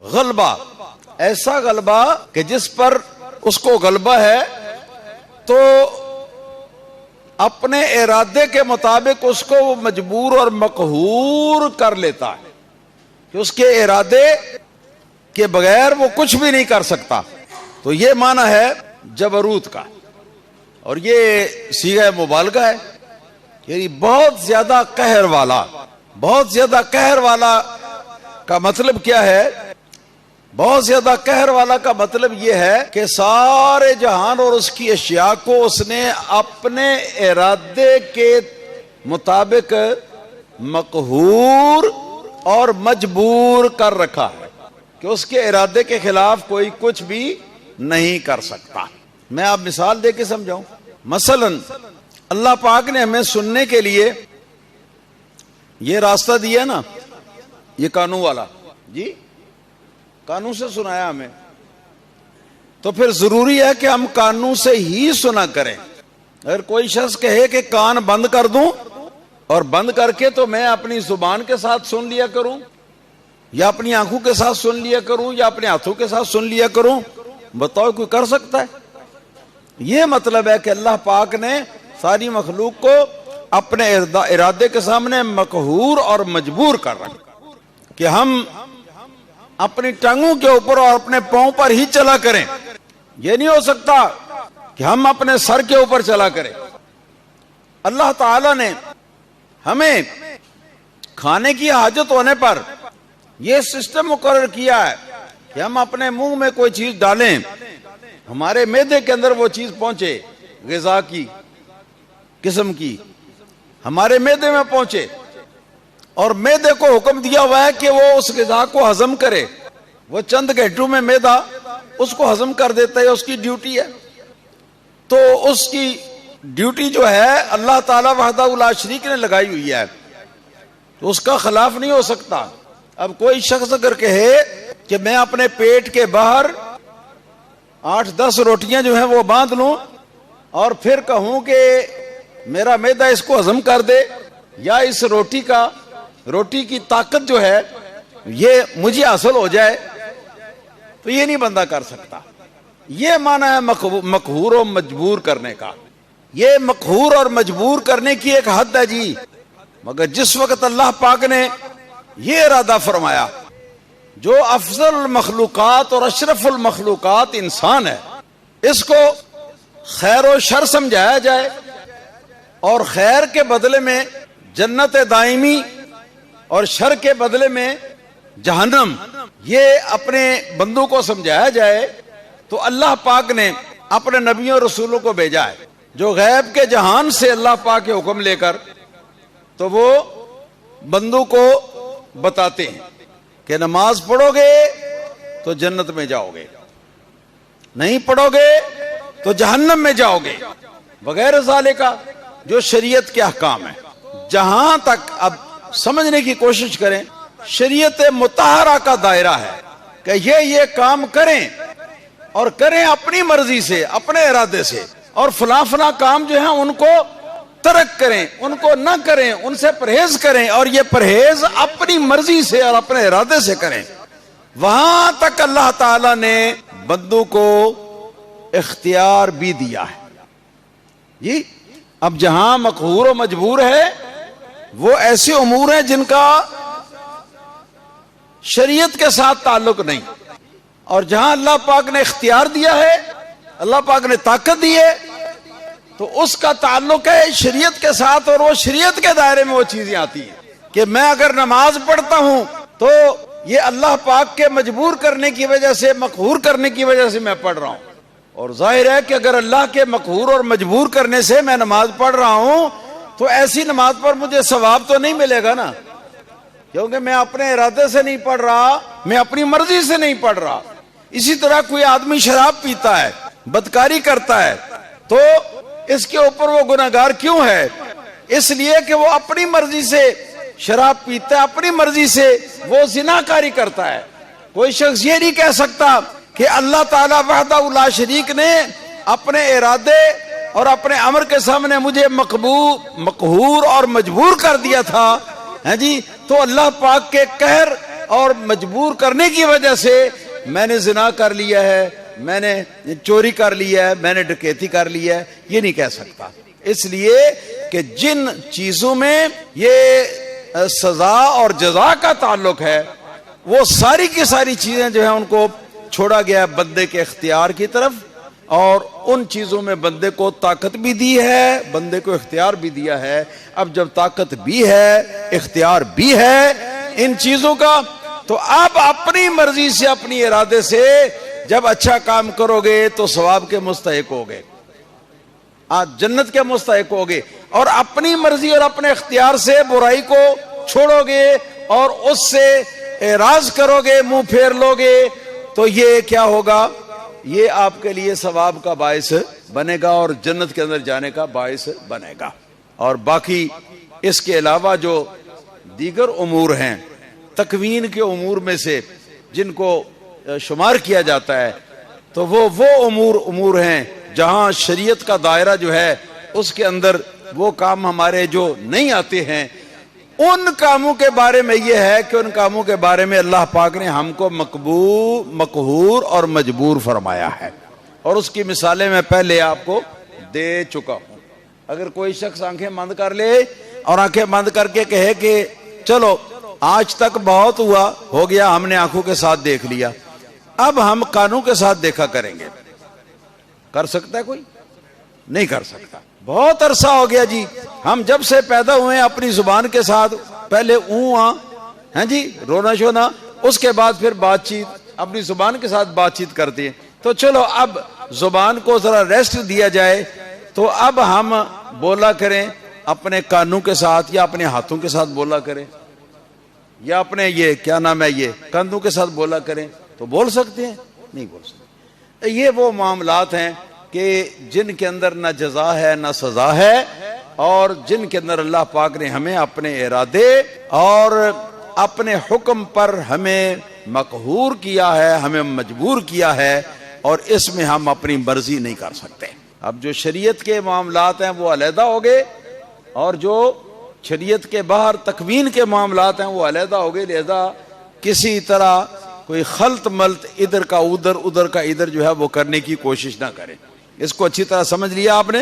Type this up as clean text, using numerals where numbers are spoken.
غلبہ، ایسا غلبہ کہ جس پر اس کو غلبہ ہے تو اپنے ارادے کے مطابق اس کو وہ مجبور اور مقہور کر لیتا ہے کہ اس کے ارادے کے بغیر وہ کچھ بھی نہیں کر سکتا. تو یہ معنی ہے جبروت کا، اور یہ صیغہ مبالغہ ہے، یعنی بہت زیادہ قہر والا. بہت زیادہ قہر والا کا مطلب کیا ہے؟ بہت زیادہ قہر والا کا مطلب یہ ہے کہ سارے جہان اور اس کی اشیاء کو اس نے اپنے ارادے کے مطابق مقہور اور مجبور کر رکھا ہے کہ اس کے ارادے کے خلاف کوئی کچھ بھی نہیں کر سکتا. میں آپ مثال دے کے سمجھاؤں. مثلا اللہ پاک نے ہمیں سننے کے لیے یہ راستہ دیا نا، یہ کانوں والا، جی کانوں سے سنایا ہمیں، تو پھر ضروری ہے کہ ہم کانوں سے ہی سنا کریں. اگر کوئی شخص کہے کہ کان بند کر دوں اور بند کر کے تو میں اپنی زبان کے ساتھ سن لیا کروں یا اپنی آنکھوں کے ساتھ سن لیا کروں یا اپنے ہاتھوں کے ساتھ سن لیا کروں، بتاؤ کوئی کر سکتا ہے؟ یہ مطلب ہے کہ اللہ پاک نے ساری مخلوق کو اپنے ارادے کے سامنے مقہور اور مجبور کر رکھا کہ ہم اپنی ٹانگوں کے اوپر اور اپنے پاؤں پر ہی چلا کریں. یہ نہیں ہو سکتا کہ ہم اپنے سر کے اوپر چلا کریں. اللہ تعالی نے ہمیں کھانے کی حاجت ہونے پر یہ سسٹم مقرر کیا ہے کہ ہم اپنے منہ میں کوئی چیز ڈالیں، ہمارے معدے کے اندر وہ چیز پہنچے، غذا کی قسم کی ہمارے معدے میں پہنچے، اور معدے کو حکم دیا ہوا ہے کہ وہ اس غذا کو ہضم کرے. وہ چند گھنٹوں میں معدہ اس کو ہضم کر دیتا ہے، اس کی ڈیوٹی ہے. تو اس کی ڈیوٹی جو ہے اللہ تعالیٰ وحدہ لا شریک نے لگائی ہوئی ہے، تو اس کا خلاف نہیں ہو سکتا. اب کوئی شخص اگر کہے کہ میں اپنے پیٹ کے باہر 8-10 روٹیاں جو ہیں وہ باندھ لوں اور پھر کہوں کہ میرا معدہ اس کو ہضم کر دے، یا اس روٹی کی طاقت جو ہے یہ مجھے حاصل ہو جائے، تو یہ نہیں بندہ کر سکتا. یہ معنی ہے مقہور و مجبور کرنے کا. یہ مقہور اور مجبور کرنے کی ایک حد ہے جی. مگر جس وقت اللہ پاک نے یہ ارادہ فرمایا، جو افضل المخلوقات اور اشرف المخلوقات انسان ہے، اس کو خیر و شر سمجھایا جائے اور خیر کے بدلے میں جنت دائمی اور شر کے بدلے میں جہنم، یہ اپنے بندوں کو سمجھایا جائے، تو اللہ پاک نے اپنے نبیوں اور رسولوں کو بھیجا ہے جو غیب کے جہان سے اللہ پاک کے حکم لے کر تو وہ بندوں کو بتاتے ہیں کہ نماز پڑھو گے تو جنت میں جاؤ گے، نہیں پڑھو گے تو جہنم میں جاؤ گے، وغیرہ ذالکا جو شریعت کے احکام ہیں. جہاں تک اب سمجھنے کی کوشش کریں، شریعت مطہرہ کا دائرہ ہے کہ یہ کام کریں اور کریں اپنی مرضی سے، اپنے ارادے سے، اور فلاں فلاں کام جو ہیں ان کو ترک کریں، ان کو نہ کریں، ان سے پرہیز کریں، اور یہ پرہیز اپنی مرضی سے اور اپنے ارادے سے کریں. وہاں تک اللہ تعالی نے بندوں کو اختیار بھی دیا ہے جی. اب جہاں مقہور و مجبور ہے وہ ایسے امور ہیں جن کا شریعت کے ساتھ تعلق نہیں، اور جہاں اللہ پاک نے اختیار دیا ہے، اللہ پاک نے طاقت دی ہے، تو اس کا تعلق ہے شریعت کے ساتھ، اور وہ شریعت کے دائرے میں وہ چیزیں آتی ہیں کہ میں اگر نماز پڑھتا ہوں تو یہ اللہ پاک کے مجبور کرنے کی وجہ سے، مقہور کرنے کی وجہ سے میں پڑھ رہا ہوں. اور ظاہر ہے کہ اگر اللہ کے مقہور اور مجبور کرنے سے میں نماز پڑھ رہا ہوں تو ایسی نماز پر مجھے ثواب تو نہیں ملے گا نا، کیونکہ میں اپنے ارادے سے نہیں پڑھ رہا، میں اپنی مرضی سے نہیں پڑھ رہا. اسی طرح کوئی آدمی شراب پیتا ہے، بدکاری کرتا ہے، تو اس کے اوپر وہ گناہگار کیوں ہے؟ اس لیے کہ وہ اپنی مرضی سے شراب پیتا ہے، اپنی مرضی سے وہ زناکاری کرتا ہے. کوئی شخص یہ نہیں کہہ سکتا کہ اللہ تعالیٰ وحدہ لا شریک نے اپنے ارادے اور اپنے امر کے سامنے مجھے مقہور اور مجبور کر دیا تھا، جی تو اللہ پاک کے قہر اور مجبور کرنے کی وجہ سے میں نے زنا کر لیا ہے، میں نے چوری کر لیا ہے، میں نے ڈکیتی کر لیا ہے، یہ نہیں کہہ سکتا، اس لیے کہ جن چیزوں میں یہ سزا اور جزا کا تعلق ہے وہ ساری کی ساری چیزیں جو ہیں ان کو چھوڑا گیا ہے بندے کے اختیار کی طرف، اور ان چیزوں میں بندے کو طاقت بھی دی ہے، بندے کو اختیار بھی دیا ہے۔ اب جب طاقت بھی ہے، اختیار بھی ہے ان چیزوں کا، تو آپ اپنی مرضی سے، اپنی ارادے سے جب اچھا کام کرو گے تو ثواب کے مستحق ہوگے، جنت کے مستحق ہوگے، اور اپنی مرضی اور اپنے اختیار سے برائی کو چھوڑو گے اور اس سے اعراض کرو گے، منہ پھیر لو گے، تو یہ کیا ہوگا؟ یہ آپ کے لیے ثواب کا باعث بنے گا اور جنت کے اندر جانے کا باعث بنے گا۔ اور باقی اس کے علاوہ جو دیگر امور ہیں، تکوین کے امور میں سے جن کو شمار کیا جاتا ہے، تو وہ امور ہیں جہاں شریعت کا دائرہ جو ہے اس کے اندر وہ کام ہمارے جو نہیں آتے ہیں، ان کاموں کے بارے میں یہ ہے کہ ان کاموں کے بارے میں اللہ پاک نے ہم کو مقہور اور مجبور فرمایا ہے، اور اس کی مثالیں میں پہلے آپ کو دے چکا ہوں۔ اگر کوئی شخص آنکھیں بند کر لے اور آنکھیں بند کر کے کہے کہ چلو آج تک بہت ہو گیا، ہم نے آنکھوں کے ساتھ دیکھ لیا، اب ہم کانوں کے ساتھ دیکھا کریں گے، کر سکتا ہے کوئی؟ نہیں کر سکتا۔ بہت عرصہ ہو گیا جی، ہم جب سے پیدا ہوئے ہیں اپنی زبان کے ساتھ پہلے ہیں جی رونا شونا، اس کے بعد پھر بات چیت اپنی زبان کے ساتھ بات چیت کرتے ہیں، تو چلو اب زبان کو ذرا ریسٹ دیا جائے، تو اب ہم بولا کریں اپنے کانوں کے ساتھ یا اپنے ہاتھوں کے ساتھ بولا کریں، یا اپنے یہ کیا نام ہے یہ کندھوں کے ساتھ بولا کریں، تو بول سکتے ہیں؟ نہیں بول سکتے۔ یہ وہ معاملات ہیں کہ جن کے اندر نہ جزا ہے نہ سزا ہے، اور جن کے اندر اللہ پاک نے ہمیں اپنے ارادے اور اپنے حکم پر ہمیں مقہور کیا ہے، ہمیں مجبور کیا ہے، اور اس میں ہم اپنی مرضی نہیں کر سکتے۔ اب جو شریعت کے معاملات ہیں وہ علیحدہ ہو گئے، اور جو شریعت کے باہر تکوین کے معاملات ہیں وہ علیحدہ ہو گئے، لہذا کسی طرح کوئی خلط ملط ادھر کا ادھر ادھر کا ادھر جو ہے وہ کرنے کی کوشش نہ کریں۔ اس کو اچھی طرح سمجھ لیا آپ نے؟